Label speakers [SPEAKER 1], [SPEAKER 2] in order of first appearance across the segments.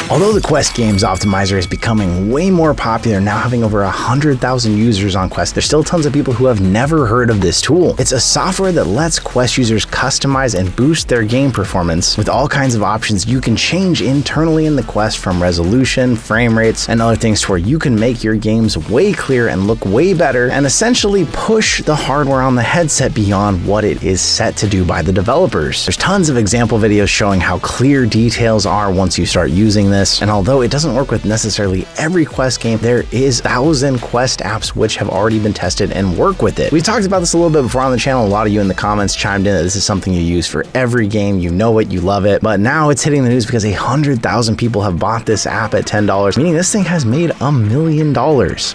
[SPEAKER 1] Although the Quest Games Optimizer is becoming way more popular, now having over 100,000 users on Quest, there's still tons of people who have never heard of this tool. It's a software that lets Quest users customize and boost their game performance with all kinds of options you can change internally in the Quest, from resolution, frame rates, and other things, to where you can make your games way clearer and look way better, and essentially push the hardware on the headset beyond what it is set to do by the developers. There's tons of example videos showing how clear details are once you start using this, and although it doesn't work with necessarily every Quest game, there is 1,000 Quest apps which have already been tested and work with it. We talked about this a little bit before on the channel. A lot of you in the comments chimed in that this is something you use for every game. You know it, you love it, but now it's hitting the news because 100,000 people have bought this app at $10, meaning this thing has made $1 million,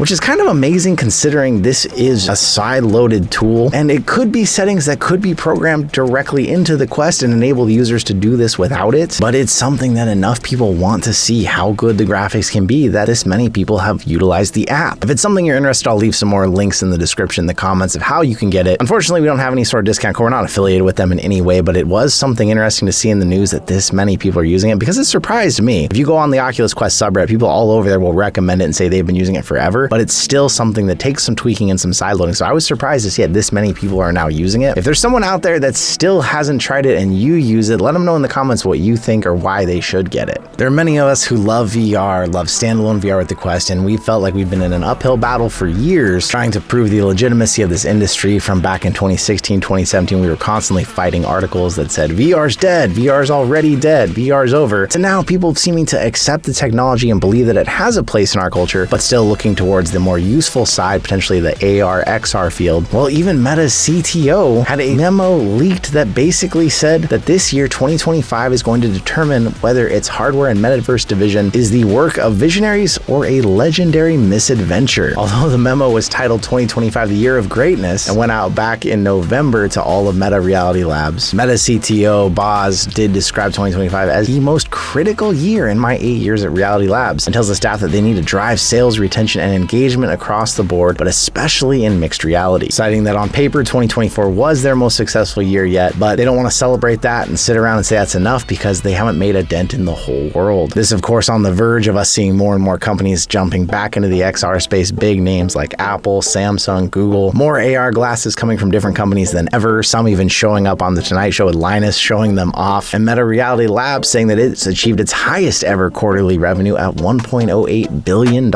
[SPEAKER 1] which is kind of amazing considering this is a side-loaded tool, and it could be settings that could be programmed directly into the Quest and enable the users to do this without it, but it's something that enough people want to see how good the graphics can be that this many people have utilized the app. If it's something you're interested, I'll leave some more links in the description, the comments of how you can get it. Unfortunately, we don't have any sort of discount code. We're not affiliated with them in any way, but it was something interesting to see in the news that this many people are using it, because it surprised me. If you go on the Oculus Quest subreddit, people all over there will recommend it and say they've been using it forever, but it's still something that takes some tweaking and some side loading. So I was surprised to see that this many people are now using it. If there's someone out there that still hasn't tried it and you use it, let them know in the comments what you think or why they should get it. There are many of us who love VR, love standalone VR with the Quest, and we felt like we've been in an uphill battle for years trying to prove the legitimacy of this industry. From back in 2016, 2017, we were constantly fighting articles that said VR's dead, VR's already dead, VR's over, to now people seeming to accept the technology and believe that it has a place in our culture, but still looking towards the more useful side, potentially the AR, XR field. Well, even Meta's CTO had a memo leaked that basically said that this year, 2025, is going to determine whether its hardware and metaverse division is the work of visionaries or a legendary misadventure. Although the memo was titled 2025 the Year of Greatness and went out back in November to all of Meta Reality Labs, Meta CTO Boz did describe 2025 as the most critical year in my 8 years at Reality Labs, and tells the staff that they need to drive sales, retention, and engagement across the board, but especially in mixed reality, citing that on paper 2024 was their most successful year yet, but they don't want to celebrate that and sit around and say that's enough because they haven't made a dent in the whole world. This, of course, on the verge of us seeing more and more companies jumping back into the XR space, big names like Apple, Samsung, Google, more AR glasses coming from different companies than ever, some even showing up on The Tonight Show with Linus showing them off, and Meta Reality Labs saying that it's achieved its highest ever quarterly revenue at $1.08 billion,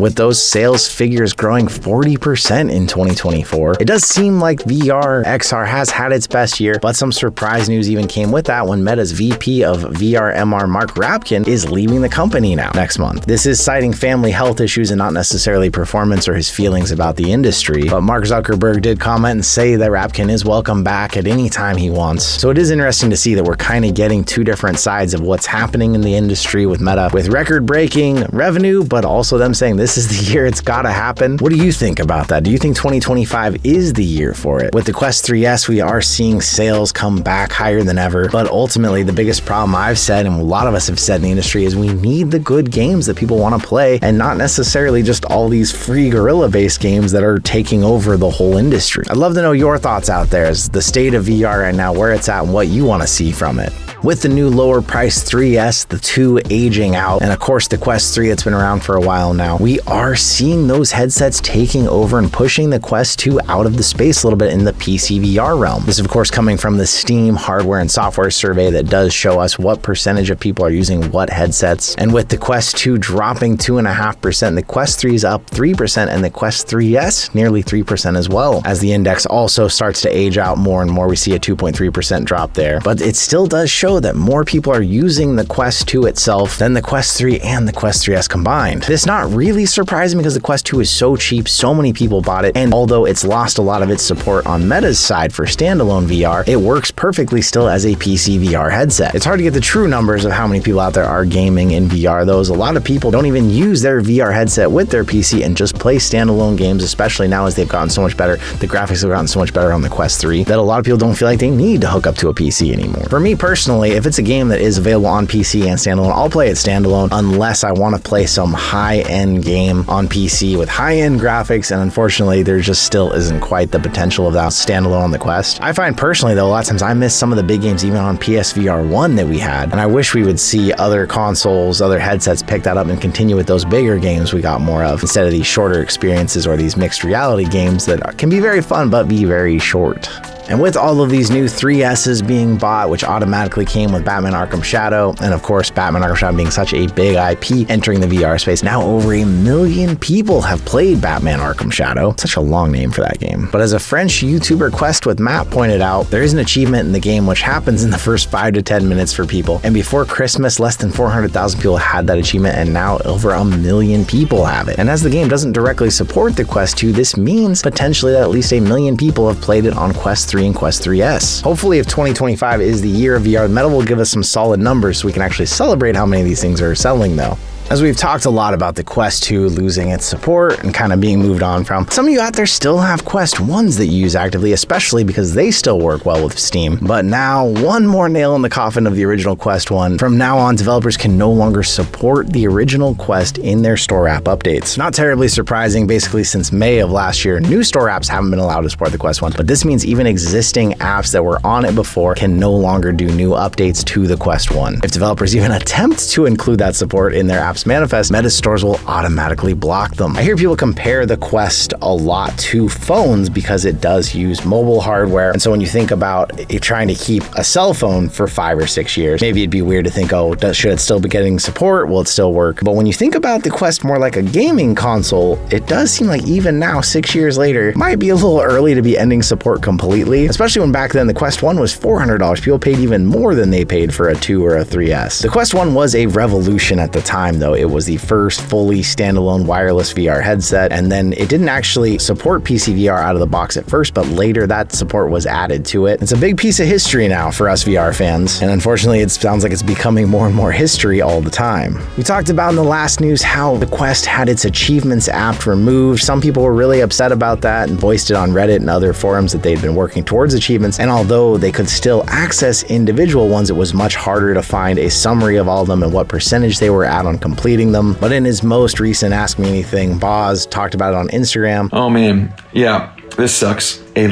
[SPEAKER 1] with those sales figures growing 40% in 2024. It does seem like VR XR has had its best year, but some surprise news even came with that when Meta's VP of VR MR, Mark Rapkin, is leaving the company now next month. This is citing family health issues and not necessarily performance or his feelings about the industry, but Mark Zuckerberg did comment and say that Rapkin is welcome back at any time he wants. So it is interesting to see that we're kind of getting two different sides of what's happening in the industry with Meta, with record-breaking revenue, but also them saying this is the year it's gotta happen. What do you think about that? Do you think 2025 is the year for it? With the Quest 3S, we are seeing sales come back higher than ever, but ultimately the biggest problem I've said, and a lot of us have said in the industry, is we need the good games that people want to play, and not necessarily just all these free guerrilla-based games that are taking over the whole industry. I'd love to know your thoughts out there as the state of VR right now, where it's at, and what you want to see from it. With the new lower priced 3S, the 2 aging out, and of course the Quest 3 that's been around for a while now, we are seeing those headsets taking over and pushing the Quest 2 out of the space a little bit in the PCVR realm. This is of course coming from the Steam hardware and software survey that does show us what percentage of people are using what headsets. And with the Quest 2 dropping 2.5%, the Quest 3 is up 3%, and the Quest 3S nearly 3% as well. As the index also starts to age out more and more, we see a 2.3% drop there. But it still does show that more people are using the Quest 2 itself than the Quest 3 and the Quest 3S combined. It's not really surprising because the Quest 2 is so cheap, so many people bought it, and although it's lost a lot of its support on Meta's side for standalone VR, it works perfectly still as a PCVR headset. It's hard to get the true numbers of how many people out there are gaming in VR, though, as a lot of people don't even use their VR headset with their PC and just play standalone games, especially now as they've gotten so much better. The graphics have gotten so much better on the Quest 3 that a lot of people don't feel like they need to hook up to a PC anymore. For me personally, personally, if it's a game that is available on PC and standalone, I'll play it standalone unless I want to play some high-end game on PC with high-end graphics, and unfortunately, there just still isn't quite the potential of that standalone on the Quest. I find personally, though, a lot of times I miss some of the big games even on PSVR 1 that we had, and I wish we would see other consoles, other headsets pick that up and continue with those bigger games we got more of, instead of these shorter experiences or these mixed reality games that can be very fun but be very short. And with all of these new 3Ss being bought, which automatically came with Batman Arkham Shadow, and of course Batman Arkham Shadow being such a big IP entering the VR space, now over 1 million people have played Batman Arkham Shadow. Such a long name for that game. But as a French YouTuber Quest with Matt pointed out, there is an achievement in the game which happens in the first 5 to 10 minutes for people. And before Christmas, less than 400,000 people had that achievement, and now over 1 million people have it. And as the game doesn't directly support the Quest 2, this means potentially that at least 1 million people have played it on Quest 3 and Quest 3S. Hopefully, if 2025 is the year of VR, Meta will give us some solid numbers so we can actually celebrate how many of these things are selling, though. As we've talked a lot about the Quest 2 losing its support and kind of being moved on from, some of you out there still have Quest 1s that you use actively, especially because they still work well with Steam. But now, one more nail in the coffin of the original Quest 1. From now on, developers can no longer support the original Quest in their store app updates. Not terribly surprising, basically since May of last year, new store apps haven't been allowed to support the Quest 1, but this means even existing apps that were on it before can no longer do new updates to the Quest 1. If developers even attempt to include that support in their apps manifest, Meta stores will automatically block them. I hear people compare the Quest a lot to phones because it does use mobile hardware, and so when you think about it trying to keep a cell phone for 5 or 6 years, maybe it'd be weird to think, oh, should it still be getting support? Will it still work? But when you think about the Quest more like a gaming console, it does seem like even now, 6 years later, it might be a little early to be ending support completely, especially when back then the Quest 1 was $400. People paid even more than they paid for a 2 or a 3S. The Quest 1 was a revolution at the time, though. It was the first fully standalone wireless VR headset, and then it didn't actually support PCVR out of the box at first, but later that support was added to it. It's a big piece of history now for us VR fans, and unfortunately it sounds like it's becoming more and more history all the time. We talked about in the last news how the Quest had its achievements app removed. Some people were really upset about that and voiced it on Reddit and other forums that they'd been working towards achievements, and although they could still access individual ones, it was much harder to find a summary of all of them and what percentage they were at on completing them. But in his most recent Ask Me Anything, Boz talked about it on Instagram.
[SPEAKER 2] Oh man, yeah, this sucks. A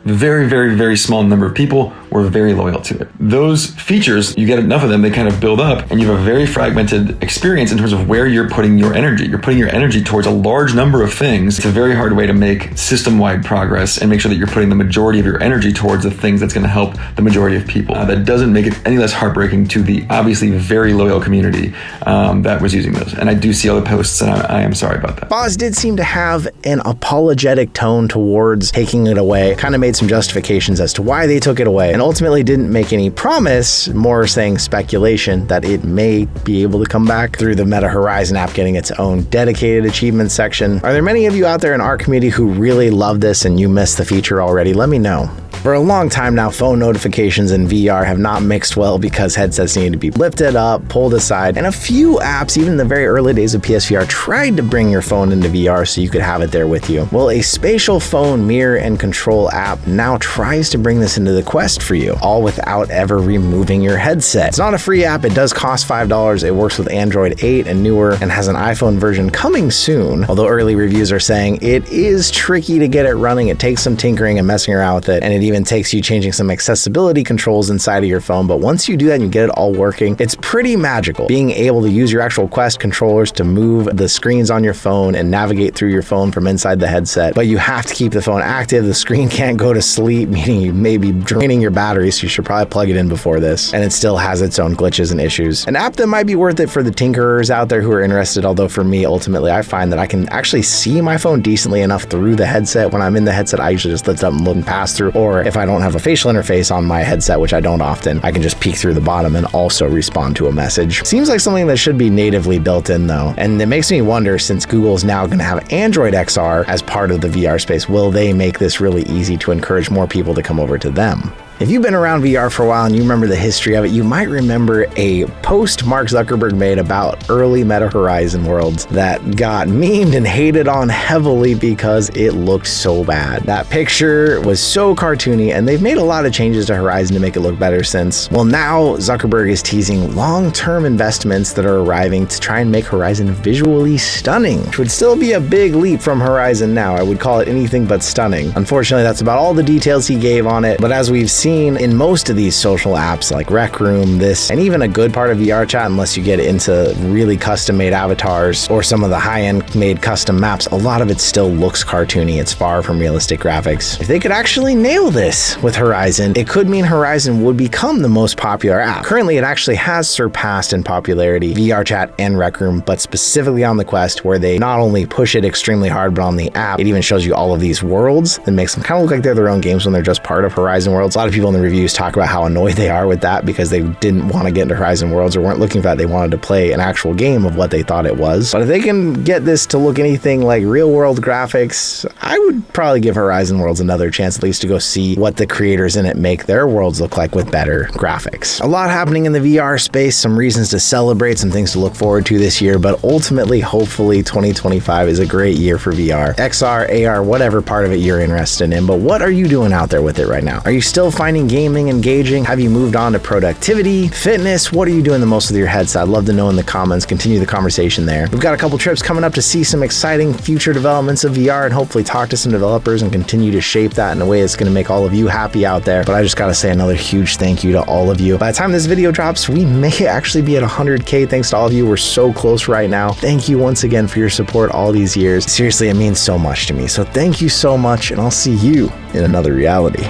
[SPEAKER 2] very, very, very small number of people were very loyal to it. Those features, you get enough of them, they kind of build up, and you have a very fragmented experience in terms of where you're putting your energy. You're putting your energy towards a large number of things. It's a very hard way to make system-wide progress and make sure that you're putting the majority of your energy towards the things that's going to help the majority of people. That doesn't make it any less heartbreaking to the obviously very loyal community that was using those. And I do see other posts, and I am sorry about that.
[SPEAKER 1] Boz did seem to have an apologetic tone towards taking it away, kind of made some justifications as to why they took it away, and ultimately didn't make any promise, more saying speculation that it may be able to come back through the Meta Horizon app getting its own dedicated achievement section. Are there many of you out there in our community who really love this and you missed the feature already? Let me know. For a long time now, phone notifications in VR have not mixed well because headsets need to be lifted up, pulled aside, and a few apps, even in the very early days of PSVR, tried to bring your phone into VR so you could have it there with you. Well, a spatial phone mirror and control app now tries to bring this into the Quest for you, all without ever removing your headset. It's not a free app, it does cost $5, it works with Android 8 and newer, and has an iPhone version coming soon, although early reviews are saying it is tricky to get it running, it takes some tinkering and messing around with it, and it even takes you changing some accessibility controls inside of your phone, but once you do that and you get it all working, it's pretty magical. Being able to use your actual Quest controllers to move the screens on your phone and navigate through your phone from inside the headset, but you have to keep the phone active. The screen can't go to sleep, meaning you may be draining your battery, so you should probably plug it in before this, and it still has its own glitches and issues. An app that might be worth it for the tinkerers out there who are interested, although for me, ultimately, I find that I can actually see my phone decently enough through the headset. When I'm in the headset, I usually just lift up and look and pass through, or if I don't have a facial interface on my headset, which I don't often, I can just peek through the bottom and also respond to a message. Seems like something that should be natively built in though, and it makes me wonder, since Google's now going to have Android XR as part of the VR space, will they make this really easy to encourage more people to come over to them? If you've been around VR for a while and you remember the history of it, you might remember a post Mark Zuckerberg made about early Meta Horizon worlds that got memed and hated on heavily because it looked so bad. That picture was so cartoony, and they've made a lot of changes to Horizon to make it look better since. Well, now Zuckerberg is teasing long-term investments that are arriving to try and make Horizon visually stunning, which would still be a big leap from Horizon now. I would call it anything but stunning. Unfortunately, that's about all the details he gave on it, but as we've seen in most of these social apps like Rec Room, this, and even a good part of VR chat, unless you get into really custom-made avatars or some of the high-end made custom maps, a lot of it still looks cartoony. It's far from realistic graphics. If they could actually nail this with Horizon, it could mean Horizon would become the most popular app. Currently, it actually has surpassed in popularity VR chat and Rec Room, but specifically on the Quest, where they not only push it extremely hard, but on the app, it even shows you all of these worlds that makes them kind of look like they're their own games when they're just part of Horizon Worlds. A lot of people in the reviews talk about how annoyed they are with that because they didn't want to get into Horizon Worlds or weren't looking for that. They wanted to play an actual game of what they thought it was. But if they can get this to look anything like real world graphics, I would probably give Horizon Worlds another chance, at least to go see what the creators in it make their worlds look like with better graphics. A lot happening in the VR space, some reasons to celebrate, some things to look forward to this year, but ultimately, hopefully 2025 is a great year for VR. XR, AR, whatever part of it you're interested in, but what are you doing out there with it right now? Are you still finding gaming engaging? Have you moved on to productivity, fitness? What are you doing the most with your headset? I'd love to know in the comments. Continue the conversation there. We've got a couple trips coming up to see some exciting future developments of VR and hopefully talk to some developers and continue to shape that in a way that's going to make all of you happy out there. But I just got to say another huge thank you to all of you. By the time this video drops, we may actually be at 100K. Thanks to all of you. We're so close right now. Thank you once again for your support all these years. Seriously, it means so much to me. So thank you so much, and I'll see you in another reality.